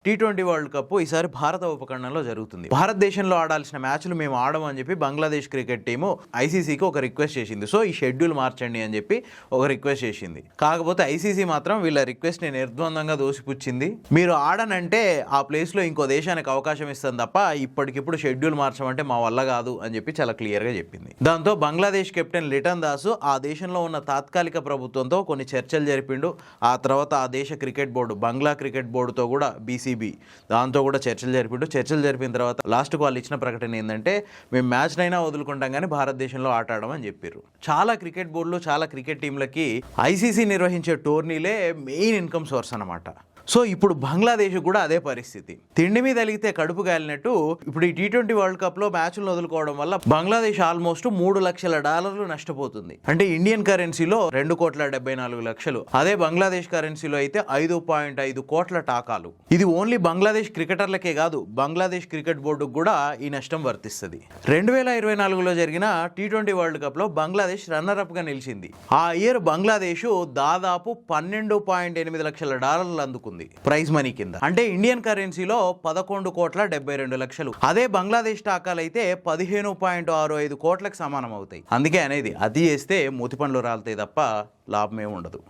T20 world cup ఈసారి భారత ఉపఖండంలో జరుగుతుంది. భారతదేశంలో ఆడాల్సిన మ్యాచ్లు మేము ఆడమని చెప్పి బంగ్లాదేశ్ క్రికెట్ టీము ఐసీసీకి ఒక రిక్వెస్ట్ చేసింది. సో ఈ షెడ్యూల్ మార్చండి అని చెప్పి ఒక రిక్వెస్ట్ చేసింది. కాకపోతే ఐసీసీ మాత్రం వీళ్ళ రిక్వెస్ట్ని నిర్ద్వందంగా దోసిపుచ్చింది. మీరు ఆడనంటే ఆ ప్లేస్లో ఇంకో దేశానికి అవకాశం ఇస్తుంది తప్ప ఇప్పటికిప్పుడు షెడ్యూల్ మార్చమంటే మా వల్ల కాదు అని చెప్పి చాలా క్లియర్గా చెప్పింది. దాంతో బంగ్లాదేశ్ కెప్టెన్ లిటన్ దాసు ఆ దేశంలో ఉన్న తాత్కాలిక ప్రభుత్వంతో కొన్ని చర్చలు జరిపిండు. ఆ తర్వాత ఆ దేశ క్రికెట్ బోర్డు, బంగ్లా క్రికెట్ బోర్డుతో కూడా దాంతో కూడా చర్చలు జరిపిన తర్వాత లాస్ట్కు వాళ్ళు ఇచ్చిన ప్రకటన ఏంటంటే మేము మ్యాచ్నైనా వదులుకుంటాం కానీ భారతదేశంలో ఆట ఆడమని చెప్పారు. చాలా క్రికెట్ బోర్డులు, చాలా క్రికెట్ టీంలకి ఐసీసీ నిర్వహించే టోర్నీలే మెయిన్ ఇన్కమ్ సోర్స్ అన్నమాట. సో ఇప్పుడు బంగ్లాదేశ్ కూడా అదే పరిస్థితి. తిండి మీద అలిగితే కడుపు కాలినట్టు ఇప్పుడు ఈ టీ20 వరల్డ్ కప్లో మ్యాచ్లు వదులుకోవడం వల్ల బంగ్లాదేశ్ ఆల్మోస్ట్ $3 లక్షల నష్టపోతుంది. అంటే ఇండియన్ కరెన్సీలో 2,74,00,000. అదే బంగ్లాదేశ్ కరెన్సీలో అయితే 5.5 కోట్ల టాకాలు. ఇది ఓన్లీ బంగ్లాదేశ్ క్రికెటర్లకే కాదు, బంగ్లాదేశ్ క్రికెట్ బోర్డుకు కూడా ఈ నష్టం వర్తిస్తుంది. 2024లో జరిగిన టీ20 వరల్డ్ కప్లో బంగ్లాదేశ్ రన్నర్అప్గా నిలిచింది. ఆ ఇయర్ బంగ్లాదేశ్ దాదాపు $12.8 లక్షల అందుకుంది ప్రైజ్ మనీ కింద. అంటే ఇండియన్ కరెన్సీలో 11,72,00,000. అదే బంగ్లాదేశ్ టాకాలు అయితే 15.65 కోట్లకు సమానం అవుతాయి. అందుకే అనేది అది చేస్తే మూతి పండ్లు రాలుతాయి తప్ప లాభమే ఉండదు.